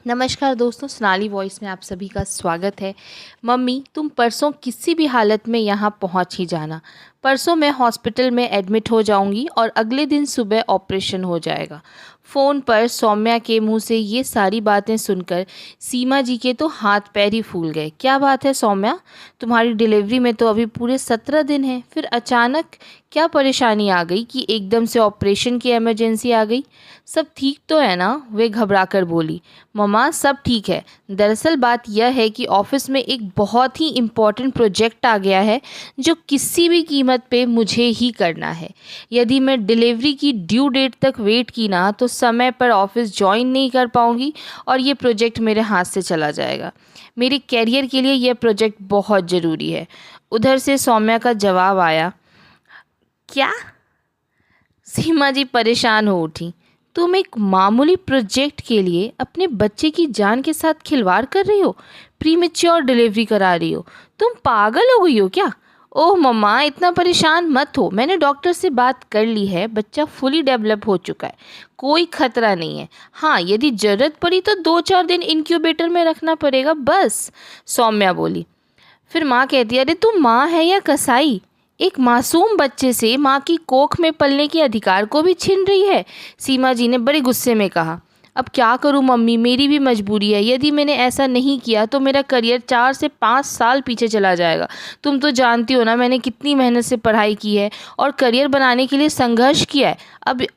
नमस्कार दोस्तों, सोनाली वॉइस में आप सभी का स्वागत है। मम्मी, तुम परसों किसी भी हालत में यहाँ पहुँच ही जाना। परसों मैं हॉस्पिटल में एडमिट हो जाऊँगी और अगले दिन सुबह ऑपरेशन हो जाएगा। फ़ोन पर सौम्या के मुंह से ये सारी बातें सुनकर सीमा जी के तो हाथ पैर ही फूल गए। क्या बात है सौम्या, तुम्हारी डिलीवरी में तो अभी पूरे 17 दिन हैं, फिर अचानक क्या परेशानी आ गई कि एकदम से ऑपरेशन की इमरजेंसी आ गई? सब ठीक तो है ना? वे घबरा कर बोली। मम्मा, सब ठीक है। दरअसल बात यह है कि ऑफिस में एक बहुत ही इम्पोर्टेंट प्रोजेक्ट आ गया है जो किसी भी कीमत पे मुझे ही करना है। यदि मैं डिलीवरी की ड्यू डेट तक वेट की ना तो समय पर ऑफिस ज्वाइन नहीं कर पाऊंगी और ये प्रोजेक्ट मेरे हाथ से चला जाएगा। मेरे कैरियर के लिए यह प्रोजेक्ट बहुत ज़रूरी है। उधर से सौम्या का जवाब आया। क्या? सीमा जी परेशान हो उठी। तुम एक मामूली प्रोजेक्ट के लिए अपने बच्चे की जान के साथ खिलवाड़ कर रही हो, प्रीमेच्योर डिलीवरी करा रही हो। तुम पागल हो गई हो क्या? ओह मम्मा, इतना परेशान मत हो। मैंने डॉक्टर से बात कर ली है, बच्चा फुली डेवलप हो चुका है, कोई खतरा नहीं है। हाँ, यदि ज़रूरत पड़ी तो 2-4 दिन इंक्यूबेटर में रखना पड़ेगा बस, सौम्या बोली। फिर माँ कहती है, अरे तुम माँ है या कसाई? एक मासूम बच्चे से माँ की कोख में पलने के अधिकार को भी छीन रही है। सीमा जी ने बड़े गुस्से में कहा। अब क्या करूँ मम्मी, मेरी भी मजबूरी है। यदि मैंने ऐसा नहीं किया तो मेरा करियर 4 से 5 साल पीछे चला जाएगा। तुम तो जानती हो ना, मैंने कितनी मेहनत से पढ़ाई की है और करियर बनाने के लिए संघर्ष किया है।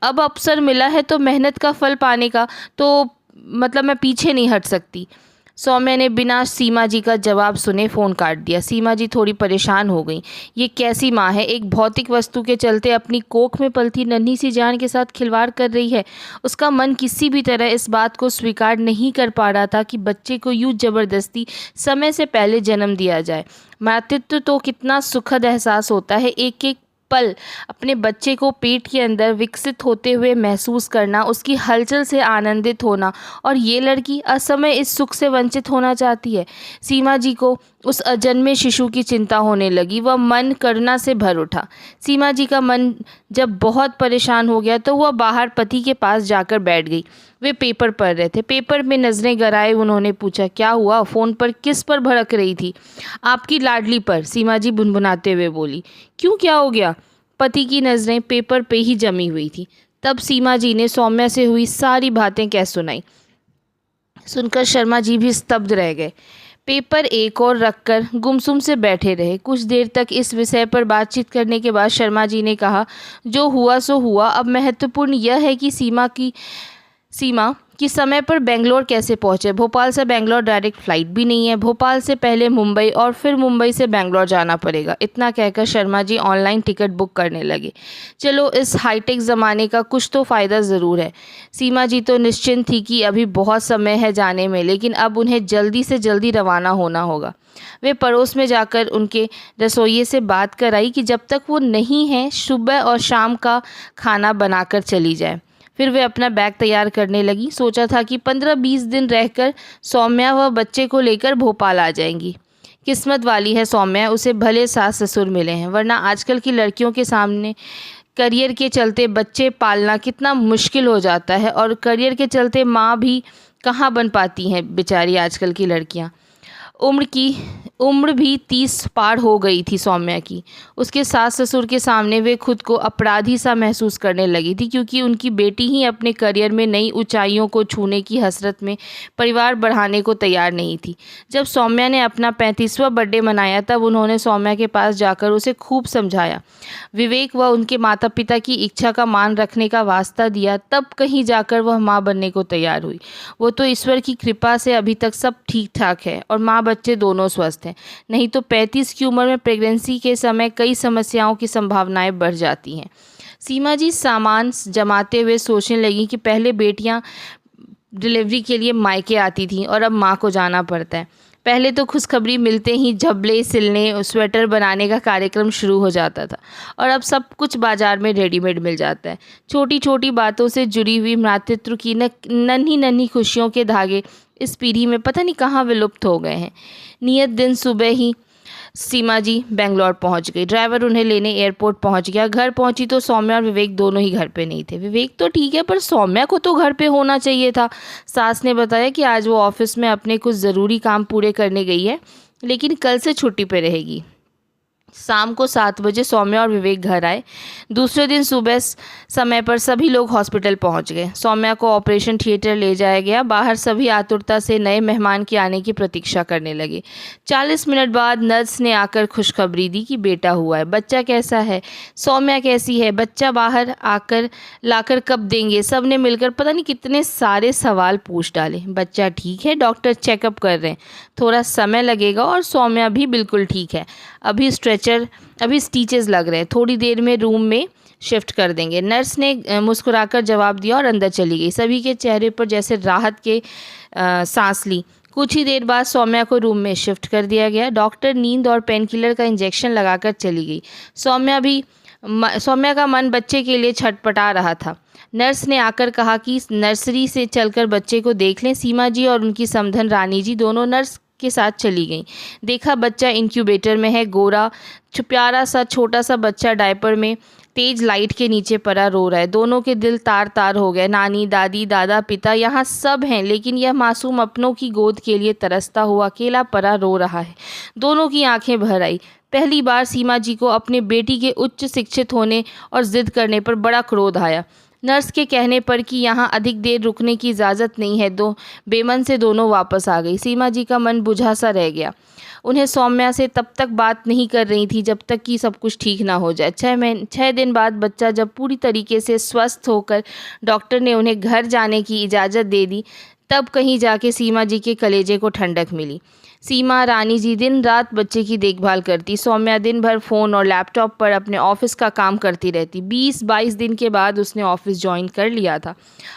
अब अवसर मिला है तो मेहनत का फल पाने का, तो मतलब मैं पीछे नहीं हट सकती। सौम्या ने बिना सीमा जी का जवाब सुने फ़ोन काट दिया। सीमा जी थोड़ी परेशान हो गई। ये कैसी माँ है, एक भौतिक वस्तु के चलते अपनी कोख में पलती नन्ही सी जान के साथ खिलवाड़ कर रही है। उसका मन किसी भी तरह इस बात को स्वीकार नहीं कर पा रहा था कि बच्चे को यूँ ज़बरदस्ती समय से पहले जन्म दिया जाए। मातृत्व तो कितना सुखद एहसास होता है, एक एक पल अपने बच्चे को पेट के अंदर विकसित होते हुए महसूस करना, उसकी हलचल से आनंदित होना। और ये लड़की असमय इस सुख से वंचित होना चाहती है। सीमा जी को उस अजन्मे शिशु की चिंता होने लगी। वह मन करुणा से भर उठा। सीमा जी का मन जब बहुत परेशान हो गया तो वह बाहर पति के पास जाकर बैठ गई। वे पेपर पढ़ रहे थे। पेपर में नज़रें गड़ाए उन्होंने पूछा, क्या हुआ? फ़ोन पर किस पर भड़क रही थी? आपकी लाडली पर, सीमा जी भुनभुनाते हुए बोली। क्यों, क्या हो गया? पति की नज़रें पेपर पे ही जमी हुई थी। तब सीमा जी ने सौम्या से हुई सारी बातें कह सुनाई। सुनकर शर्मा जी भी स्तब्ध रह गए। पेपर एक और रखकर गुमसुम से बैठे रहे। कुछ देर तक इस विषय पर बातचीत करने के बाद शर्मा जी ने कहा, जो हुआ सो हुआ। अब महत्वपूर्ण यह है कि सीमा कि समय पर बेंगलोर कैसे पहुंचे। भोपाल से बेंगलोर डायरेक्ट फ़्लाइट भी नहीं है। भोपाल से पहले मुंबई और फिर मुंबई से बेंगलोर जाना पड़ेगा। इतना कहकर Sharma ji online ticket book करने लगे। चलो, इस हाईटेक ज़माने का कुछ तो फ़ायदा ज़रूर है। सीमा जी तो निश्चिंत थी कि अभी बहुत समय है जाने में, लेकिन अब उन्हें जल्दी से जल्दी रवाना होना होगा। वे पड़ोस में जाकर उनके रसोइये से बात कर आई कि जब तक वो नहीं है सुबह और शाम का खाना बनाकर चली जाए। फिर वे अपना बैग तैयार करने लगी। सोचा था कि 15-20 दिन रहकर सौम्या व बच्चे को लेकर भोपाल आ जाएंगी। किस्मत वाली है सौम्या, उसे भले सास ससुर मिले हैं, वरना आजकल की लड़कियों के सामने करियर के चलते बच्चे पालना कितना मुश्किल हो जाता है। और करियर के चलते माँ भी कहाँ बन पाती हैं बेचारी आजकल की लड़कियाँ। उम्र भी 30 पार हो गई थी सौम्या की। उसके सास ससुर के सामने वे खुद को अपराधी सा महसूस करने लगी थी, क्योंकि उनकी बेटी ही अपने करियर में नई ऊंचाइयों को छूने की हसरत में परिवार बढ़ाने को तैयार नहीं थी। जब सौम्या ने अपना 35वां बर्थडे मनाया तब उन्होंने सौम्या के पास जाकर उसे खूब समझाया, विवेक व उनके माता पिता की इच्छा का मान रखने का वास्ता दिया। तब कहीं जाकर वह माँ बनने को तैयार हुई। वो तो ईश्वर की कृपा से अभी तक सब ठीक ठाक है और माँ बच्चे दोनों स्वस्थ हैं। नहीं तो 35 की उम्र में प्रेगनेंसी के समय कई समस्याओं की संभावनाएं बढ़ जाती हैं। सीमा जी सामान जमाते हुए सोचने लगी कि पहले बेटियां डिलीवरी के लिए मायके आती थीं और अब माँ को जाना पड़ता है। पहले तो खुशखबरी मिलते ही झबले सिलने, स्वेटर बनाने का कार्यक्रम शुरू हो जाता था और अब सब कुछ बाजार में रेडीमेड मिल जाता है। छोटी छोटी बातों से जुड़ी हुई मातृत्व की नन्ही नन्ही खुशियों के धागे इस पीढ़ी में पता नहीं कहाँ विलुप्त हो गए हैं। नियत दिन सुबह ही सीमा जी बेंगलोर पहुंच गई। ड्राइवर उन्हें लेने एयरपोर्ट पहुंच गया। घर पहुंची तो सौम्या और विवेक दोनों ही घर पे नहीं थे। विवेक तो ठीक है, पर सौम्या को तो घर पे होना चाहिए था। सास ने बताया कि आज वो ऑफिस में अपने कुछ ज़रूरी काम पूरे करने गई है, लेकिन कल से छुट्टी पे रहेगी। शाम को 7 बजे सौम्या और विवेक घर आए। दूसरे दिन सुबह समय पर सभी लोग हॉस्पिटल पहुंच गए। सौम्या को ऑपरेशन थिएटर ले जाया गया। बाहर सभी आतुरता से नए मेहमान के आने की प्रतीक्षा करने लगे। 40 मिनट बाद नर्स ने आकर खुशखबरी दी कि बेटा हुआ है। बच्चा कैसा है, सौम्या कैसी है, बच्चा बाहर आकर लाकर कब देंगे, सब ने मिलकर पता नहीं कितने सारे सवाल पूछ डाले। बच्चा ठीक है, डॉक्टर चेकअप कर रहे हैं, थोड़ा समय लगेगा, और सौम्या भी बिल्कुल ठीक है। अभी स्टिचेस लग रहे हैं, थोड़ी देर में रूम में शिफ्ट कर देंगे। नर्स ने मुस्कुराकर जवाब दिया और अंदर चली गई। सभी के चेहरे पर जैसे राहत के सांस ली। कुछ ही देर बाद सौम्या को रूम में शिफ्ट कर दिया गया। डॉक्टर नींद और पेन किलर का इंजेक्शन लगाकर चली गई। सौम्या का मन बच्चे के लिए छटपटा रहा था। नर्स ने आकर कहा कि नर्सरी से चलकर बच्चे को देख लें। सीमा जी और उनकी समधन रानी जी दोनों नर्स के साथ चली गई। देखा बच्चा इंक्यूबेटर में है। गोरा प्यारा सा छोटा सा बच्चा डायपर में तेज लाइट के नीचे पड़ा रो रहा है। दोनों के दिल तार तार हो गए। नानी, दादी, दादा, पिता यहाँ सब हैं, लेकिन यह मासूम अपनों की गोद के लिए तरसता हुआ अकेला पड़ा रो रहा है। दोनों की आंखें भर आई। पहली बार सीमा जी को अपने बेटी के उच्च शिक्षित होने और जिद करने पर बड़ा क्रोध आया। नर्स के कहने पर कि यहाँ अधिक देर रुकने की इजाज़त नहीं है, बेमन से दोनों वापस आ गई। सीमा जी का मन बुझा सा रह गया। उन्हें सौम्या से तब तक बात नहीं कर रही थी जब तक कि सब कुछ ठीक ना हो जाए। 6 दिन बाद बच्चा जब पूरी तरीके से स्वस्थ होकर डॉक्टर ने उन्हें घर जाने की इजाज़त दे दी, तब कहीं जाके सीमा जी के कलेजे को ठंडक मिली। सीमा रानी जी दिन रात बच्चे की देखभाल करती। सौम्या दिन भर फ़ोन और लैपटॉप पर अपने ऑफिस का काम करती रहती। 20-22 दिन के बाद उसने ऑफिस ज्वाइन कर लिया था।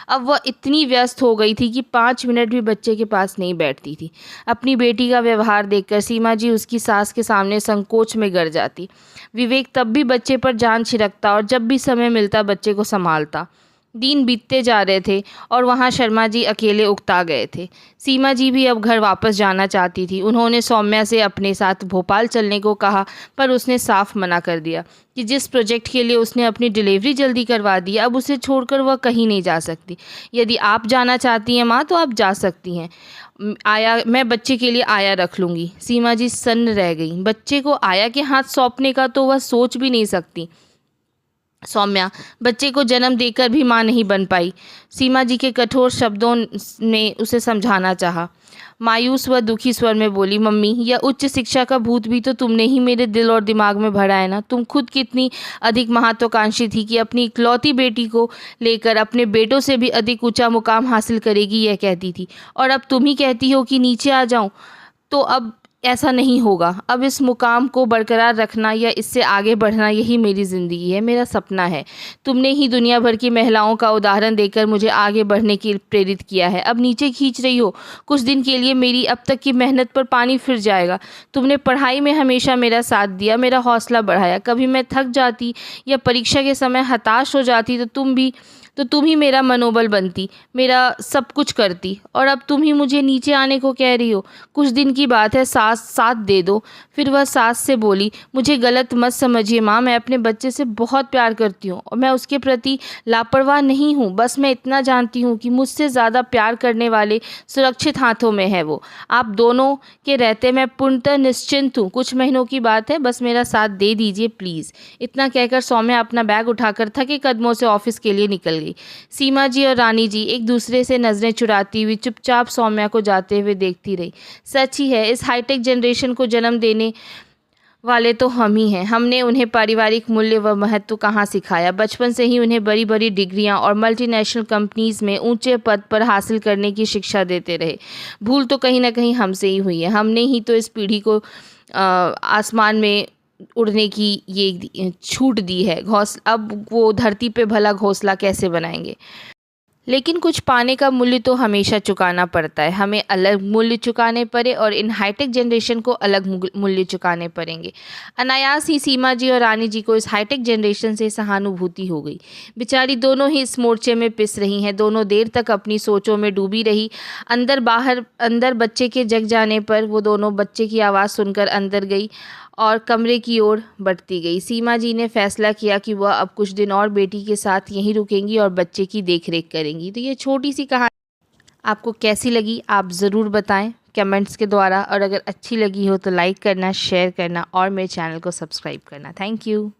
अब वह इतनी व्यस्त हो गई थी कि 5 मिनट भी बच्चे के पास नहीं बैठती थी। अपनी बेटी का व्यवहार देखकर सीमा जी उसकी सास के सामने संकोच में गिर जाती। विवेक तब भी बच्चे पर जान छिड़कता और जब भी समय मिलता बच्चे को संभालता। दिन बीतते जा रहे थे और वहाँ शर्मा जी अकेले उकता गए थे। सीमा जी भी अब घर वापस जाना चाहती थी। उन्होंने सौम्या से अपने साथ भोपाल चलने को कहा, पर उसने साफ मना कर दिया कि जिस प्रोजेक्ट के लिए उसने अपनी डिलीवरी जल्दी करवा दी, अब उसे छोड़कर वह कहीं नहीं जा सकती। यदि आप जाना चाहती हैं माँ, तो आप जा सकती हैं। मैं बच्चे के लिए आया रख लूँगी। सीमा जी सन्न रह गई। बच्चे को आया के हाथ सौंपने का तो वह सोच भी नहीं सकती। सौम्या बच्चे को जन्म देकर भी मां नहीं बन पाई। सीमा जी के कठोर शब्दों ने उसे समझाना चाहा। मायूस व दुखी स्वर में बोली, मम्मी, यह उच्च शिक्षा का भूत भी तो तुमने ही मेरे दिल और दिमाग में भरा है ना। तुम खुद कितनी अधिक महत्वाकांक्षी थी कि अपनी इकलौती बेटी को लेकर अपने बेटों से भी अधिक ऊंचा मुकाम हासिल करेगी, यह कहती थी। और अब तुम ही कहती हो कि नीचे आ जाऊं, तो अब ऐसा नहीं होगा। अब इस मुकाम को बरकरार रखना या इससे आगे बढ़ना, यही मेरी ज़िंदगी है, मेरा सपना है। तुमने ही दुनिया भर की महिलाओं का उदाहरण देकर मुझे आगे बढ़ने के लिए प्रेरित किया है। अब नीचे खींच रही हो। कुछ दिन के लिए मेरी अब तक की मेहनत पर पानी फिर जाएगा। तुमने पढ़ाई में हमेशा मेरा साथ दिया, मेरा हौसला बढ़ाया। कभी मैं थक जाती या परीक्षा के समय हताश हो जाती तो तुम ही मेरा मनोबल बनती, मेरा सब कुछ करती। और अब तुम ही मुझे नीचे आने को कह रही हो। कुछ दिन की बात है, सास साथ दे दो। फिर वह सास से बोली, मुझे गलत मत समझिए माँ, मैं अपने बच्चे से बहुत प्यार करती हूँ और मैं उसके प्रति लापरवाह नहीं हूँ। बस मैं इतना जानती हूँ कि मुझसे ज़्यादा प्यार करने वाले सुरक्षित हाथों में है वो। आप दोनों के रहते मैं पूर्णतः निश्चिंत हूँ। कुछ महीनों की बात है, बस मेरा साथ दे दीजिए प्लीज़। इतना कहकर सौम्या अपना बैग उठाकर थके कदमों से ऑफिस के लिए निकल गई। सीमा जी और रानी जी एक दूसरे से नजरें चुराती हुई चुपचाप सौम्या को जाते हुए देखती रही। सच ही है, इस हाईटेक जनरेशन को जन्म देने वाले तो हम ही हैं। हमने उन्हें पारिवारिक मूल्य व महत्व कहाँ सिखाया। बचपन से ही उन्हें बड़ी बड़ी डिग्रियां और मल्टीनेशनल कंपनीज में ऊंचे पद पर हासिल करने की शिक्षा देते रहे। भूल तो कहीं ना कहीं हमसे ही हुई है। हमने ही तो इस पीढ़ी को आसमान में उड़ने की ये छूट दी है। अब वो धरती पे भला घोंसला कैसे बनाएंगे। लेकिन कुछ पाने का मूल्य तो हमेशा चुकाना पड़ता है। हमें अलग मूल्य चुकाने पड़े और इन हाईटेक जनरेशन को अलग मूल्य चुकाने पड़ेंगे। अनायास ही सीमा जी और रानी जी को इस हाईटेक जनरेशन से सहानुभूति हो गई। बेचारी दोनों ही इस मोर्चे में पिस रही हैं। दोनों देर तक अपनी सोचों में डूबी रही। अंदर बच्चे के जग जाने पर वो दोनों बच्चे की आवाज़ सुनकर अंदर गई और कमरे की ओर बढ़ती गई। सीमा जी ने फैसला किया कि वह अब कुछ दिन और बेटी के साथ यहीं रुकेंगी और बच्चे की देखरेख करेंगी। तो ये छोटी सी कहानी आपको कैसी लगी आप ज़रूर बताएं कमेंट्स के द्वारा, और अगर अच्छी लगी हो तो लाइक करना, शेयर करना और मेरे चैनल को सब्सक्राइब करना। Thank you.